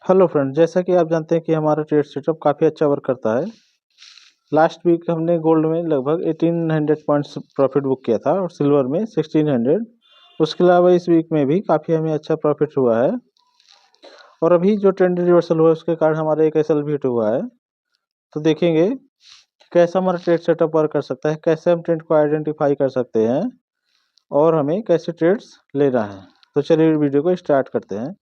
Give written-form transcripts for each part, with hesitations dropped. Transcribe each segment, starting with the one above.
Hello friend, जैसा कि आप जानते हैं कि हमारा ट्रेड सेटअप काफ़ी अच्छा वर्क करता है। लास्ट वीक हमने गोल्ड में लगभग 1800 पॉइंट्स प्रॉफिट बुक किया था और सिल्वर में 1600। उसके अलावा इस वीक में भी काफ़ी हमें अच्छा प्रॉफिट हुआ है और अभी जो ट्रेंड रिवर्सल हुआ है उसके कारण हमारा एक एसएल भी हिट हुआ है। तो देखेंगे कैसा हमारा ट्रेड सेटअप वर्क कर सकता है, कैसे हम ट्रेंड को आइडेंटिफाई कर सकते हैं और हमें कैसे ट्रेड्स लेना है। तो चलिए वीडियो को स्टार्ट करते हैं।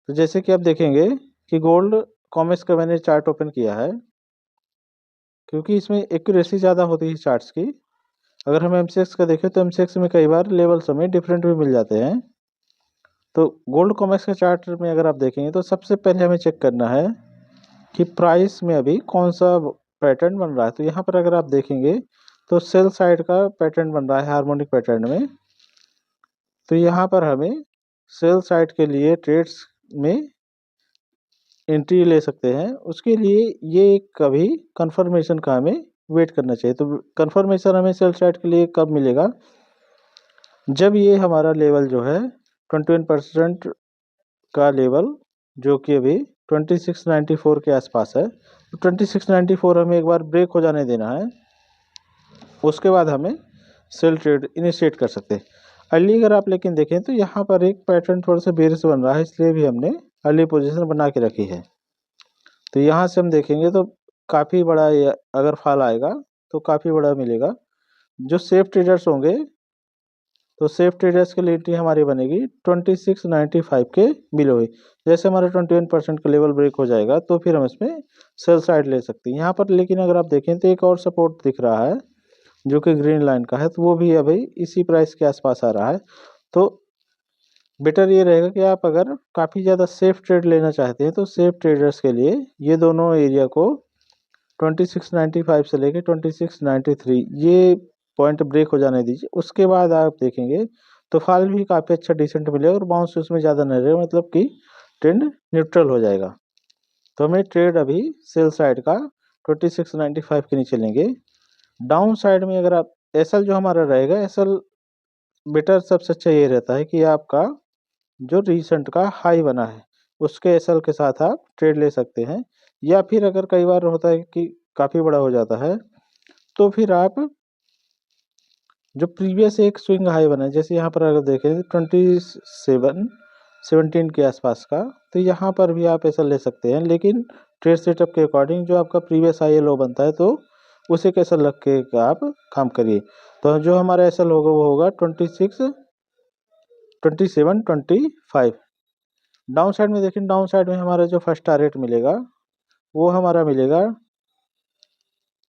तो जैसे कि आप देखेंगे कि गोल्ड कॉमेक्स का मैंने चार्ट ओपन किया है, क्योंकि इसमें एक्यूरेसी ज़्यादा होती है चार्ट्स की। अगर हम एमसीएक्स का देखें तो एमसीएक्स में कई बार लेवल्स हमें डिफरेंट भी मिल जाते हैं। तो गोल्ड कॉमेक्स के चार्ट में अगर आप देखेंगे तो सबसे पहले हमें चेक करना है कि प्राइस में अभी कौन सा पैटर्न बन रहा है। तो यहाँ पर अगर आप देखेंगे तो सेल साइड का पैटर्न बन रहा है हार्मोनिक पैटर्न में। तो यहाँ पर हमें सेल साइड के लिए ट्रेड्स में एंट्री ले सकते हैं। उसके लिए ये कभी कंफर्मेशन का हमें वेट करना चाहिए। तो कंफर्मेशन हमें सेल साइड के लिए कब मिलेगा? जब ये हमारा लेवल जो है 21% का लेवल, जो कि अभी 2694 के आसपास है, तो 2694 हमें एक बार ब्रेक हो जाने देना है। उसके बाद हमें सेल ट्रेड इनिशिएट कर सकते हैं। अर्ली अगर आप लेकिन देखें तो यहाँ पर एक पैटर्न थोड़ा सा बेरिश बन रहा है, इसलिए भी हमने अर्ली पोजीशन बना के रखी है। तो यहाँ से हम देखेंगे तो काफ़ी बड़ा अगर फॉल आएगा तो काफ़ी बड़ा मिलेगा। जो सेफ ट्रेडर्स होंगे तो सेफ ट्रेडर्स के लिए एंट्री हमारी बनेगी 2695 के बिलो ही। जैसे हमारा 21% का लेवल ब्रेक हो जाएगा तो फिर हम इसमें सेल साइड ले सकते हैं यहाँ पर। लेकिन अगर आप देखें तो एक और सपोर्ट दिख रहा है जो कि ग्रीन लाइन का है, तो वो भी अभी इसी प्राइस के आसपास आ रहा है। तो बेटर ये रहेगा कि आप अगर काफ़ी ज़्यादा सेफ ट्रेड लेना चाहते हैं तो सेफ ट्रेडर्स के लिए ये दोनों एरिया को 2695 से लेके 2693 ये पॉइंट ब्रेक हो जाने दीजिए। उसके बाद आप देखेंगे तो फॉल भी काफ़ी अच्छा डिसेंट मिलेगा और बाउंस उसमें ज़्यादा नहीं रहेगा, मतलब कि ट्रेंड न्यूट्रल हो जाएगा। तो हमें ट्रेड अभी सेल साइड का 2695 के नीचे लेंगे। डाउन साइड में अगर आप एसएल जो हमारा रहेगा, एसएल बेटर सबसे अच्छा ये रहता है कि आपका जो रिसेंट का हाई बना है उसके एसएल के साथ आप ट्रेड ले सकते हैं। या फिर अगर कई बार होता है कि काफ़ी बड़ा हो जाता है तो फिर आप जो प्रीवियस एक स्विंग हाई बना है, जैसे यहाँ पर अगर देखें 17 के आसपास का, तो यहाँ पर भी आप ऐसा ले सकते हैं। लेकिन ट्रेड सेटअप के अकॉर्डिंग जो आपका प्रीवियस हाई लो बनता है तो उसे कैसा लग के आप काम करिए। तो जो हमारा एस एल होगा वो होगा 2725। डाउन साइड में देखें, डाउन साइड में हमारा जो फर्स्ट टारगेट मिलेगा वो हमारा मिलेगा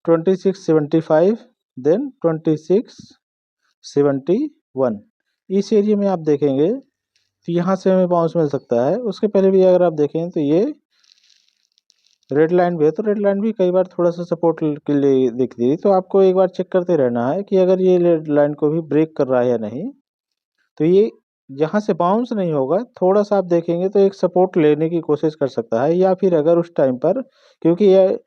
2675, देन 2671। इस एरिया में आप देखेंगे तो यहाँ से हमें बाउंस मिल सकता है। उसके पहले भी अगर आप देखें तो ये रेड लाइन भी है, तो रेड लाइन भी कई बार थोड़ा सा सपोर्ट के लिए दिखती है। तो आपको एक बार चेक करते रहना है कि अगर ये रेड लाइन को भी ब्रेक कर रहा है या नहीं। तो ये यहाँ से बाउंस नहीं होगा, थोड़ा सा आप देखेंगे तो एक सपोर्ट लेने की कोशिश कर सकता है। या फिर अगर उस टाइम पर, क्योंकि ये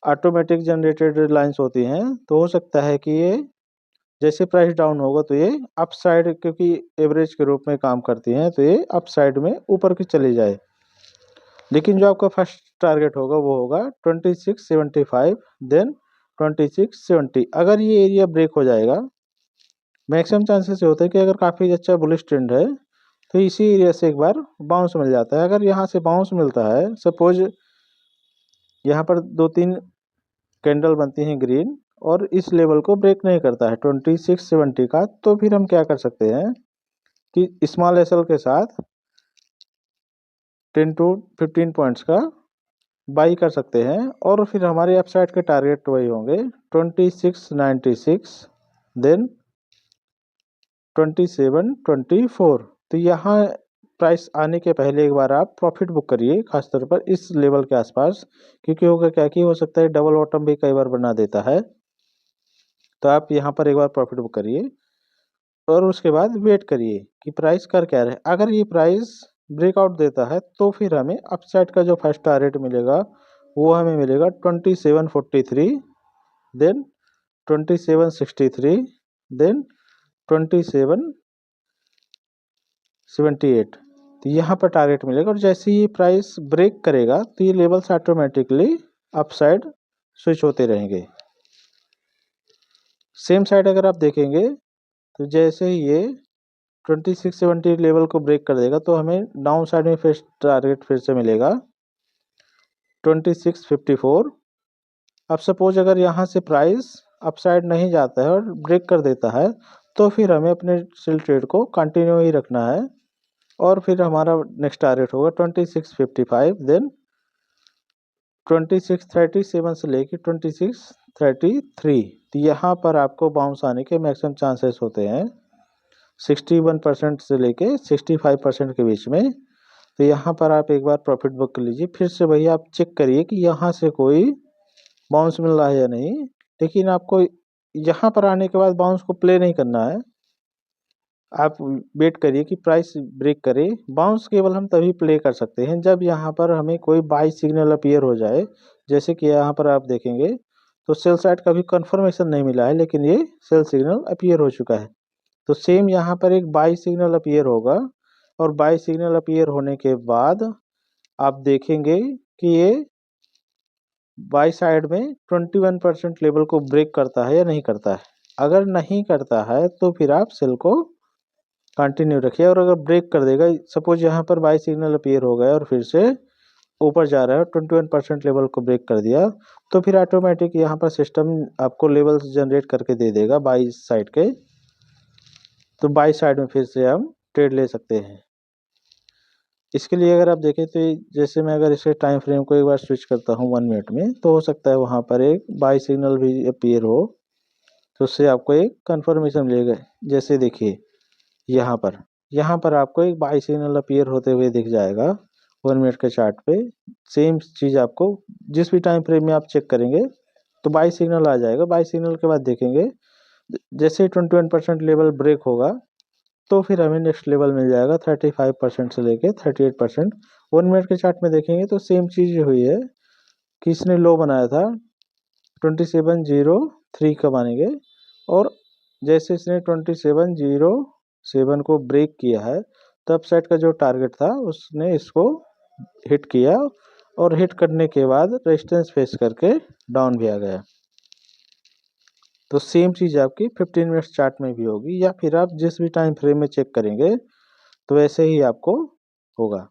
ऑटोमेटिक जनरेटेड लाइंस होती हैं, तो हो सकता है कि ये जैसे प्राइस डाउन होगा तो ये अप साइड, क्योंकि एवरेज के रूप में काम करती हैं, तो ये अप साइड में ऊपर की चली जाए। लेकिन जो आपका फर्स्ट टारगेट होगा वो होगा 2675, देन 2670। अगर ये एरिया ब्रेक हो जाएगा, मैक्सिमम चांसेस होते हैं कि अगर काफ़ी अच्छा बुलिश ट्रेंड है तो इसी एरिया से एक बार बाउंस मिल जाता है। अगर यहाँ से बाउंस मिलता है, सपोज यहाँ पर 2-3 कैंडल बनती हैं ग्रीन और इस लेवल को ब्रेक नहीं करता है 2670 का, तो फिर हम क्या कर सकते हैं कि स्मॉल एसएल के साथ 10 to 15 पॉइंट्स का बाई कर सकते हैं। और फिर हमारे अपसाइड के टारगेट वही होंगे 2696, देन 2724। तो यहाँ प्राइस आने के पहले एक बार आप प्रॉफिट बुक करिए, खासतौर पर इस लेवल के आसपास, क्योंकि होगा क्या कि हो सकता है डबल बॉटम भी कई बार बना देता है। तो आप यहाँ पर एक बार प्रॉफिट बुक करिए और उसके बाद वेट करिए कि प्राइस कर क्या रहे। अगर ये प्राइस ब्रेकआउट देता है तो फिर हमें अपसाइड का जो फर्स्ट टारगेट मिलेगा वो हमें मिलेगा 2743, देन 2763, देन 2778। तो यहाँ पर टारगेट मिलेगा और जैसे ही प्राइस ब्रेक करेगा तो ये लेवल्स ऑटोमेटिकली अपसाइड स्विच होते रहेंगे। सेम साइड अगर आप देखेंगे तो जैसे ही ये 2670 लेवल को ब्रेक कर देगा तो हमें डाउन साइड में फिर टारगेट फिर से मिलेगा 2654। अब सपोज अगर यहाँ से प्राइस अपसाइड नहीं जाता है और ब्रेक कर देता है तो फिर हमें अपने सेल ट्रेड को कंटिन्यू ही रखना है और फिर हमारा नेक्स्ट टारगेट होगा 2655, देन 2637 से लेके 2633। तो यहाँ पर आपको बाउंस आने के मैक्सिमम चांसेस होते हैं 61% से लेके 65% के बीच में। तो यहाँ पर आप एक बार प्रॉफिट बुक कर लीजिए। फिर से भैया आप चेक करिए कि यहाँ से कोई बाउंस मिल रहा है या नहीं, लेकिन आपको यहाँ पर आने के बाद बाउंस को प्ले नहीं करना है। आप वेट करिए कि प्राइस ब्रेक करे। बाउंस केवल हम तभी प्ले कर सकते हैं जब यहाँ पर हमें कोई बाई सिग्नल अपीयर हो जाए। जैसे कि यहाँ पर आप देखेंगे तो सेल साइड का भी कंफर्मेशन नहीं मिला है, लेकिन ये सेल सिग्नल अपीयर हो चुका है। तो सेम यहाँ पर एक बाई सिग्नल अपीयर होगा और बाई सिग्नल अपीयर होने के बाद आप देखेंगे कि ये बाई साइड में 21% लेवल को ब्रेक करता है या नहीं करता है। अगर नहीं करता है तो फिर आप सेल को कंटिन्यू रखिए, और अगर ब्रेक कर देगा, सपोज यहाँ पर बाई सिग्नल अपीयर हो गया और फिर से ऊपर जा रहा है 21% लेवल को ब्रेक कर दिया, तो फिर ऑटोमेटिक यहाँ पर सिस्टम आपको लेवल्स जनरेट करके दे देगा बाई साइड के। तो बाई साइड में फिर से हम ट्रेड ले सकते हैं। इसके लिए अगर आप देखें तो जैसे मैं अगर इसके टाइम फ्रेम को एक बार स्विच करता हूँ 1 मिनट में, तो हो सकता है वहाँ पर एक बाई सिग्नल भी अपीयर हो, तो उससे आपको एक कंफर्मेशन मिलेगा। जैसे देखिए यहाँ पर आपको एक बाई सिग्नल अपीयर होते हुए दिख जाएगा 1 मिनट के चार्ट पे। सेम चीज़ आपको जिस भी टाइम फ्रेम में आप चेक करेंगे तो बाई सिग्नल आ जाएगा। बाई सिग्नल के बाद देखेंगे जैसे 21% लेवल ब्रेक होगा तो फिर हमें नेक्स्ट लेवल मिल जाएगा 35% से लेके 38%। 1 मिनट के चार्ट में देखेंगे तो सेम चीज़ हुई है कि इसने लो बनाया था 2703 का मानेंगे, और जैसे इसने 2707 को ब्रेक किया है तो अपसाइड का जो टारगेट था उसने इसको हिट किया, और हिट करने के बाद रेजिस्टेंस फेस करके डाउन भी आ गया। तो सेम चीज़ आपकी 15 मिनट्स चार्ट में भी होगी, या फिर आप जिस भी टाइम फ्रेम में चेक करेंगे तो वैसे ही आपको होगा।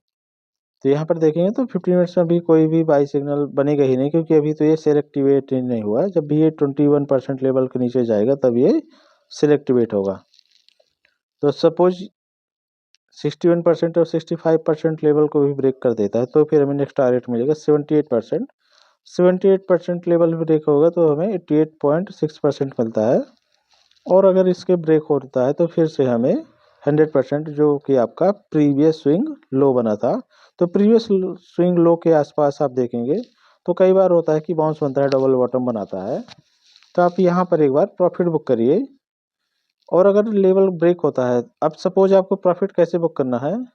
तो यहाँ पर देखेंगे तो 15 मिनट्स में भी कोई भी बाई सिग्नल बनेगा ही नहीं, क्योंकि अभी तो ये सेलेक्टिवेट ही नहीं हुआ है। जब भी ये 21% लेवल के नीचे जाएगा तब ये सेलेक्टिवेट होगा। तो सपोज 61% और 65% लेवल को भी ब्रेक कर देता है तो फिर हमें नेक्स्ट टारगेट मिलेगा 78%। 78% लेवल ब्रेक होगा तो हमें 88.6% मिलता है, और अगर इसके ब्रेक होता है तो फिर से हमें 100%, जो कि आपका प्रीवियस स्विंग लो बना था। तो प्रीवियस स्विंग लो के आसपास आप देखेंगे तो कई बार होता है कि बाउंस बनता है, डबल बॉटम बनाता है। तो आप यहाँ पर एक बार प्रॉफिट बुक करिए, और अगर लेवल ब्रेक होता है, अब सपोज आपको प्रॉफिट कैसे बुक करना है,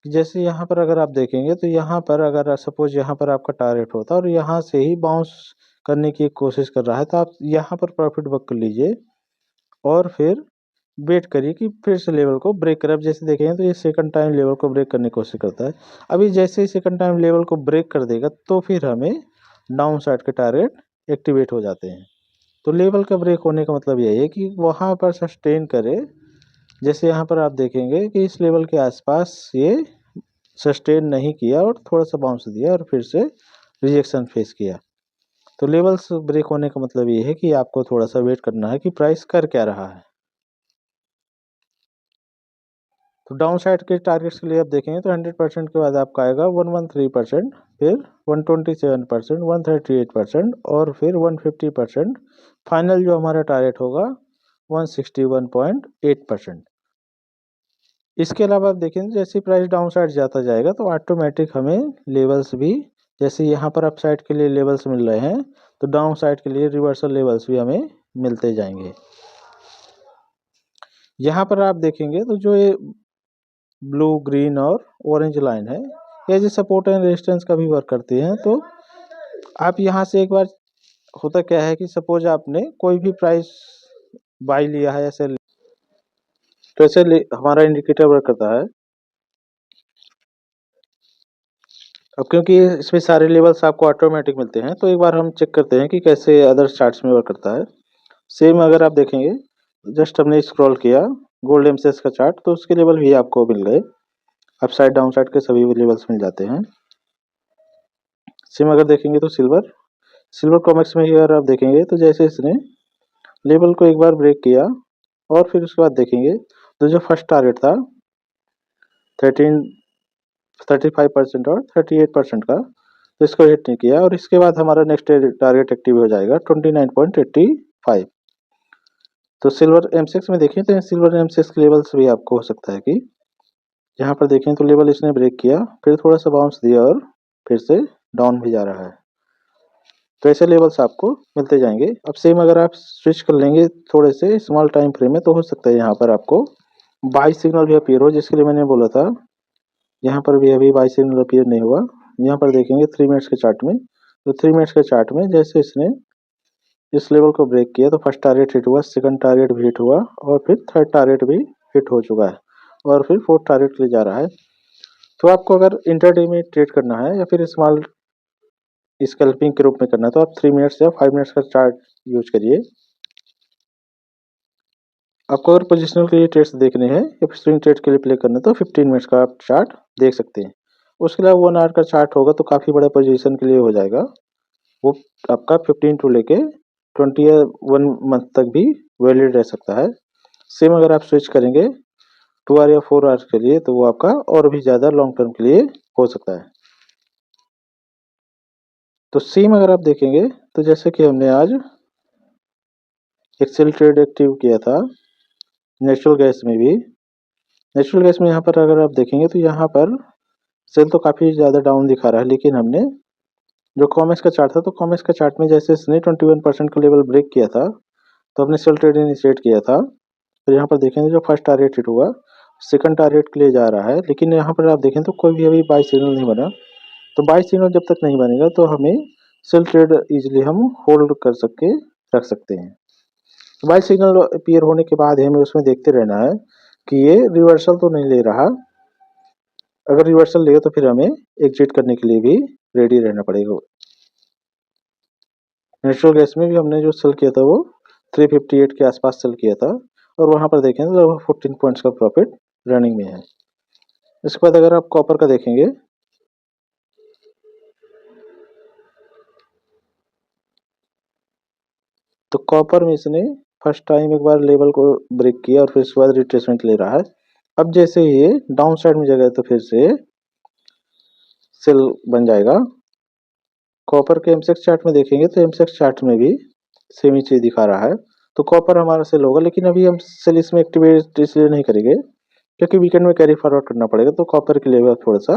जैसे यहाँ पर अगर आप देखेंगे तो यहाँ पर अगर सपोज यहाँ पर आपका टारगेट होता है और यहाँ से ही बाउंस करने की कोशिश कर रहा है, तो आप यहाँ पर प्रॉफिट बुक कर लीजिए और फिर वेट करिए कि फिर से लेवल को ब्रेक करे। अब जैसे देखेंगे तो ये सेकंड टाइम लेवल को ब्रेक करने की कोशिश करता है। अभी जैसे ही सेकंड टाइम लेवल को ब्रेक कर देगा तो फिर हमें डाउन साइड के टारगेट एक्टिवेट हो जाते हैं। तो लेवल का ब्रेक होने का मतलब यही है कि वहाँ पर सस्टेन करे। जैसे यहाँ पर आप देखेंगे कि इस लेवल के आसपास ये सस्टेन नहीं किया और थोड़ा सा बाउंस दिया और फिर से रिजेक्शन फेस किया। तो लेवल्स ब्रेक होने का मतलब ये है कि आपको थोड़ा सा वेट करना है कि प्राइस कर क्या रहा है। तो डाउन साइड के टारगेट्स के लिए आप देखेंगे तो 100% के बाद आपका आएगा 113%, फिर 127%, 138% और फिर 150%। फाइनल जो हमारा टारगेट होगा 161.8%। इसके अलावा आप देखेंगे जैसे प्राइस डाउन साइड जाता जाएगा तो ऑटोमेटिक हमें लेवल्स भी, जैसे यहाँ पर अप साइड के लिए लेवल्स मिल रहे हैं तो डाउन साइड के लिए रिवर्सल लेवल्स भी हमें मिलते जाएंगे। यहाँ पर आप देखेंगे तो जो ये ब्लू, ग्रीन और ऑरेंज लाइन है, ये जो सपोर्ट एंड रेजिस्टेंस का भी वर्क करती हैं। तो आप यहाँ से एक बार, होता क्या है कि सपोज आपने कोई भी प्राइस बाई लिया है या सेल, तो ऐसे हमारा इंडिकेटर वर्क करता है अब क्योंकि इसमें सारे लेवल्स आपको ऑटोमेटिक मिलते हैं, तो एक बार हम चेक करते हैं कि कैसे अदर चार्ट्स में वर्क करता है। सेम अगर आप देखेंगे, जस्ट हमने स्क्रॉल किया गोल्ड एमसीएक्स का चार्ट, तो उसके लेवल भी आपको मिल गए। अप साइड डाउन साइड के सभी लेवल्स मिल जाते हैं। सेम अगर देखेंगे तो सिल्वर कॉमेक्स में ही अगर आप देखेंगे तो जैसे इसने लेवल को एक बार ब्रेक किया और फिर उसके बाद देखेंगे तो जो फर्स्ट टारगेट था 35% और 38% का, तो इसको हिट नहीं किया और इसके बाद हमारा नेक्स्ट टारगेट एक्टिव हो जाएगा 29.85। तो सिल्वर एमसीएक्स में देखें तो सिल्वर एमसीएक्स के लेवल्स भी आपको हो सकता है कि यहाँ पर देखें तो लेवल इसने ब्रेक किया, फिर थोड़ा सा बाउंस दिया और फिर से डाउन भी जा रहा है। तो ऐसे लेवल्स आपको मिलते जाएंगे। अब सेम अगर आप स्विच कर लेंगे थोड़े से स्मॉल टाइम फ्रेम में, तो हो सकता है यहाँ पर आपको बाई सिग्नल भी अपीयर हो, जिसके लिए मैंने बोला था। यहाँ पर भी अभी बाई सिग्नल अपीयर नहीं हुआ। यहाँ पर देखेंगे 3 मिनट्स के चार्ट में, तो 3 मिनट्स के चार्ट में जैसे इसने इस लेवल को ब्रेक किया तो फर्स्ट टारगेट हिट हुआ, सेकंड टारगेट भी हिट हुआ और फिर थर्ड टारगेट भी हिट हो चुका है और फिर फोर्थ टारगेट के लिए जा रहा है। तो आपको अगर इंटरडे में ट्रेड करना है या फिर स्मॉल स्कैल्पिंग के रूप में करना है, तो आप 3 मिनट्स या 5 मिनट्स का चार्ट यूज करिए। आपको अगर पोजिशनल के लिए ट्रेड्स देखने हैं या फिर स्विंग ट्रेड के लिए प्ले करना है तो 15 मिनट्स का आप चार्ट देख सकते हैं। उसके अलावा 1 आवर का चार्ट होगा तो काफ़ी बड़ा पोजीशन के लिए हो जाएगा। वो आपका 15 टू लेके 20 या 1 मंथ तक भी वैलिड रह सकता है। सेम अगर आप स्विच करेंगे 2 आवर या 4 आवर्स के लिए, तो वो आपका और भी ज़्यादा लॉन्ग टर्म के लिए हो सकता है। तो सेम अगर आप देखेंगे तो जैसे कि हमने आज एक्सेल ट्रेड एक्टिव किया था नेचुरल गैस में भी, नेचुरल गैस में यहाँ पर अगर आप देखेंगे तो यहाँ पर सेल तो काफ़ी ज़्यादा डाउन दिखा रहा है, लेकिन हमने जो कॉमेक्स का चार्ट था, तो कॉमेक्स का चार्ट में जैसे इसने 21% का लेवल ब्रेक किया था तो हमने सेल ट्रेड इनिशिएट किया था। तो यहाँ पर देखेंगे जो फर्स्ट टारगेट हिट हुआ, सेकंड टारगेट के लिए जा रहा है, लेकिन यहाँ पर आप देखें तो कोई भी अभी बाई सिग्नल नहीं बना। तो बाई सिग्नल जब तक नहीं बनेगा तो हमें सेल ट्रेड इजीली हम होल्ड कर सके रख सकते हैं। तो बाई सिग्नल अपीयर होने के बाद हमें उसमें देखते रहना है कि ये रिवर्सल तो नहीं ले रहा। अगर रिवर्सल लेगा तो फिर हमें एग्जिट करने के लिए भी रेडी रहना पड़ेगा। नेचुरल गैस में भी हमने जो सेल किया था वो 358 के आसपास सेल किया था और वहां पर देखें तो लगभग 14 पॉइंट्स का प्रॉफिट रनिंग में है। इसके बाद अगर आप कॉपर का देखेंगे तो कॉपर में इसने फर्स्ट टाइम एक बार लेवल को ब्रेक किया और फिर उसके बाद रिट्रेसमेंट ले रहा है। अब जैसे ये डाउन साइड में जाएगा तो फिर से सेल बन जाएगा। कॉपर के एमसेक्स चार्ट में देखेंगे तो एमसेक्स चार्ट में भी सेम ही चीज दिखा रहा है। तो कॉपर हमारा सेल होगा, लेकिन अभी हम सेल इसमें एक्टिवेट इसलिए नहीं करेंगे क्योंकि वीकेंड में कैरी फॉरवर्ड करना पड़ेगा। तो कॉपर के लिए थोड़ा सा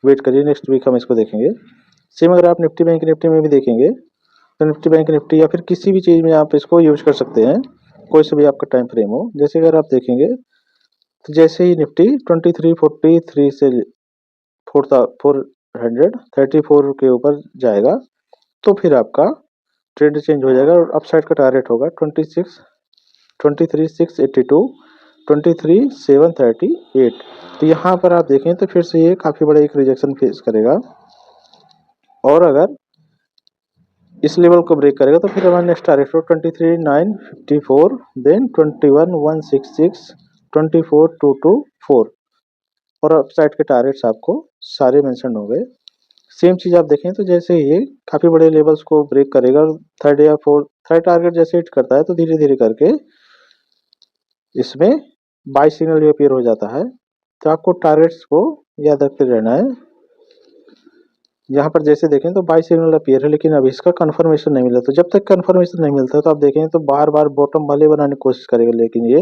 वेट करिए, नेक्स्ट वीक हम इसको देखेंगे। सेम अगर आप निफ्टी बैंक निफ्टी में भी देखेंगे तो निफ्टी बैंक निफ्टी या फिर किसी भी चीज़ में आप इसको यूज कर सकते हैं, कोई से भी आपका टाइम फ्रेम हो। जैसे अगर आप देखेंगे तो जैसे ही निफ्टी 2343 से 434 के ऊपर जाएगा तो फिर आपका ट्रेंड चेंज हो जाएगा और अपसाइड का टारगेट होगा 23,682 23,738। तो यहाँ पर आप देखें तो फिर से ये काफ़ी बड़ा एक रिजेक्शन फेस करेगा और अगर इस लेवल को ब्रेक करेगा तो फिर हमारा नेक्स्ट टारगेट हो 23,954, देन 21,166, 24,224 और अपसाइड के टारगेट्स आपको सारे मेंशन हो गए। सेम चीज़ आप देखें तो जैसे ये काफ़ी बड़े लेवल्स को ब्रेक करेगा और थर्ड टारगेट जैसे हिट करता है तो धीरे धीरे करके इसमें बाई सिग्नल भी अपीयर हो जाता है। तो आपको टारगेट्स को याद रखते रहना है। यहाँ पर जैसे देखें तो बाई सिग्नल अपीयर है, लेकिन अभी इसका कंफर्मेशन नहीं मिला। तो जब तक कंफर्मेशन नहीं मिलता तो आप देखें तो बार बार बॉटम वाले बनाने की कोशिश करेगा, लेकिन ये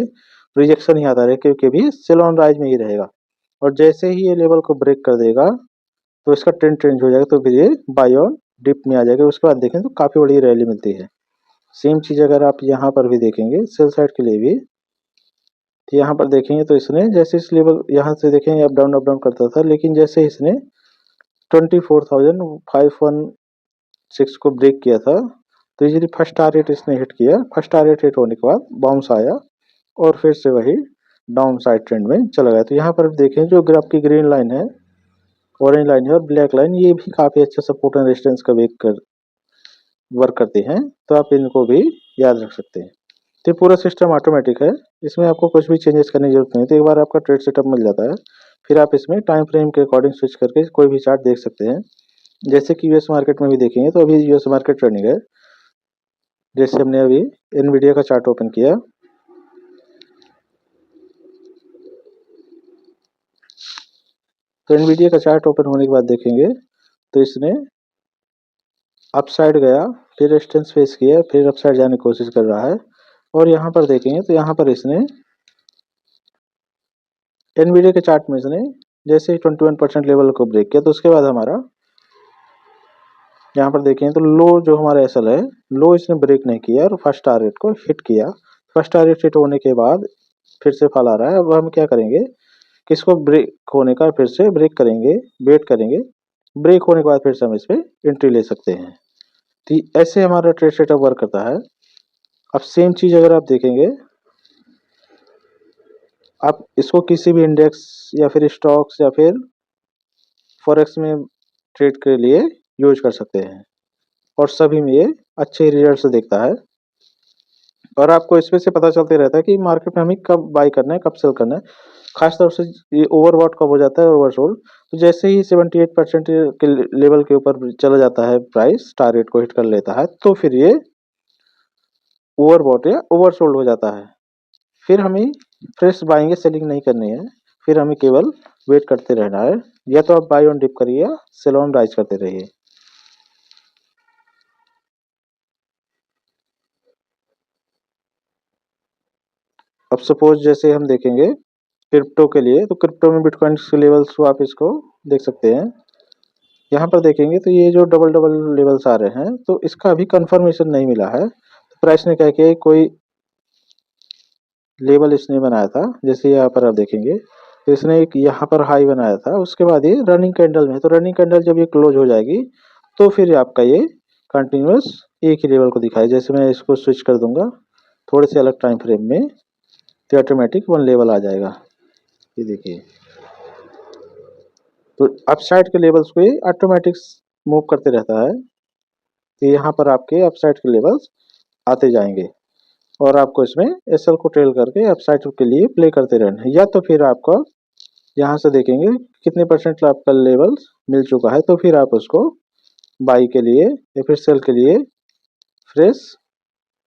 रिजेक्शन ही आता रहेगा क्योंकि अभी सेल ऑन राइज में ही रहेगा। और जैसे ही ये लेवल को ब्रेक कर देगा तो इसका ट्रेंड चेंज हो जाएगा, तो फिर ये बाय ऑन डिप में आ जाएगा। उसके बाद देखें तो काफ़ी बड़ी रैली मिलती है। सेम चीज़ अगर आप यहाँ पर भी देखेंगे सेल साइड के लिए भी, तो यहाँ पर देखेंगे तो इसने जैसे इस लेवल यहाँ से देखेंगे अप डाउन करता था, लेकिन जैसे इसने 24,516 को ब्रेक किया था तो इजीली फर्स्ट टारगेट इसने हिट किया। फर्स्ट टारगेट हिट होने के बाद बाउंस आया और फिर से वही डाउन साइड ट्रेंड में चला गया। तो यहाँ पर देखें जो ग्राफ की ग्रीन लाइन है ऑरेंज लाइन है और ब्लैक लाइन, ये भी काफ़ी अच्छा सपोर्ट एंड रेजिस्टेंस का वर्क करते हैं, तो आप इनको भी याद रख सकते हैं। तो ये पूरा सिस्टम ऑटोमेटिक है, इसमें आपको कुछ भी चेंजेस करने की जरूरत नहीं है। तो एक बार आपका ट्रेड सेटअप मिल जाता है, फिर आप इसमें टाइम फ्रेम के अकॉर्डिंग स्विच करके कोई भी चार्ट देख सकते हैं। जैसे कि यूएस मार्केट में भी देखेंगे तो अभी यूएस मार्केट ट्रेंडिंग है। जैसे हमने अभी एनवीडिया का चार्ट ओपन किया, तो एनवीडिया का चार्ट ओपन होने के बाद देखेंगे तो इसने अपसाइड गया, फिर रेजिस्टेंस फेस किया, फिर अपसाइड जाने की कोशिश कर रहा है। और यहाँ पर देखेंगे तो यहाँ पर इसने एनवीडिया के चार्ट में इसने जैसे ही 21% लेवल को ब्रेक किया, तो उसके बाद हमारा यहाँ पर देखें तो लो जो हमारा एसएल है, लो इसने ब्रेक नहीं किया और फर्स्ट टारगेट को हिट किया। फर्स्ट टारगेट हिट होने के बाद फिर से फॉल आ रहा है। अब हम क्या करेंगे कि इसको ब्रेक होने का फिर से ब्रेक करेंगे, वेट करेंगे, ब्रेक होने के बाद फिर से हम इस पर एंट्री ले सकते हैं। तो ऐसे हमारा ट्रेड सेटअप वर्क करता है। अब सेम चीज़ अगर आप देखेंगे, आप इसको किसी भी इंडेक्स या फिर स्टॉक्स या फिर फॉरेक्स में ट्रेड के लिए यूज कर सकते हैं और सभी में ये अच्छे रिजल्ट्स देखता है। और आपको इसमें से पता चलते रहता है कि मार्केट में हमें कब बाई करना है, कब सेल करना है। खासतौर से ये ओवरबॉट कब हो जाता है, ओवरसोल्ड। तो जैसे ही 78% के लेवल के ऊपर चला जाता है, प्राइस टारगेट को हिट कर लेता है, तो फिर ये ओवरबॉट या ओवरसोल्ड हो जाता है। फिर हमें फ्रेश बाइंग या सेलिंग नहीं करनी है, फिर हमें केवल वेट करते रहना है। या तो आप बाई ऑन डिप करिए या सेल ऑन राइज करते रहिए। अब सपोज जैसे हम देखेंगे क्रिप्टो के लिए, तो क्रिप्टो में बिटकॉइन के लेवल्स को आप इसको देख सकते हैं। यहाँ पर देखेंगे तो ये जो डबल डबल लेवल्स आ रहे हैं, तो इसका अभी कंफर्मेशन नहीं मिला है। तो प्राइस ने क्या किया, कोई लेवल इसने बनाया था, जैसे यहाँ पर आप देखेंगे तो इसने एक यहाँ पर हाई बनाया था, उसके बाद ये रनिंग कैंडल में, तो रनिंग कैंडल जब ये क्लोज हो जाएगी तो फिर आपका ये कंटिन्यूस एक ही लेवल को दिखाए। जैसे मैं इसको स्विच कर दूंगा थोड़े से अलग टाइम फ्रेम में, तो ऑटोमेटिक वन लेवल आ जाएगा। ये देखिए, तो अपसाइड के लेवल्स को ये ऑटोमेटिक मूव करते रहता है। तो यहाँ पर आपके अपसाइड के लेवल्स आते जाएंगे और आपको इसमें एसएल को ट्रेल करके अपसाइड के लिए प्ले करते रहना है। या तो फिर आपको यहाँ से देखेंगे कितने परसेंट आपका लेवल्स मिल चुका है, तो फिर आप उसको बाई के लिए या फिर सेल के लिए फ्रेश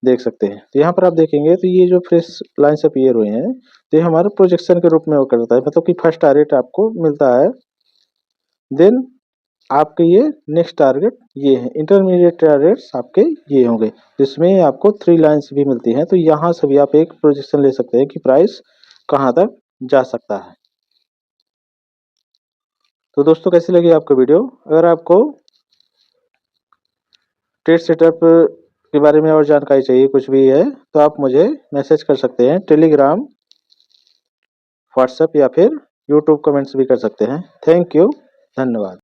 देख सकते हैं। तो यहाँ पर आप देखेंगे तो ये जो फ्रेश लाइन्स अपीयर हुए हैं, तो ये हमारे प्रोजेक्शन के रूप में वो करता है, मतलब कि फर्स्ट टारगेट आपको मिलता है, देन आपके ये नेक्स्ट टारगेट ये है, इंटरमीडिएट टारगेट्स आपके ये होंगे, जिसमें आपको 3 लाइन्स भी मिलती हैं। तो यहाँ से भी आप एक प्रोजेक्शन ले सकते हैं कि प्राइस कहाँ तक जा सकता है। तो दोस्तों कैसी लगी आपको वीडियो? अगर आपको ट्रेड सेटअप के बारे में और जानकारी चाहिए, कुछ भी है, तो आप मुझे मैसेज कर सकते हैं, टेलीग्राम, व्हाट्सएप या फिर यूट्यूब कमेंट्स भी कर सकते हैं। थैंक यू, धन्यवाद।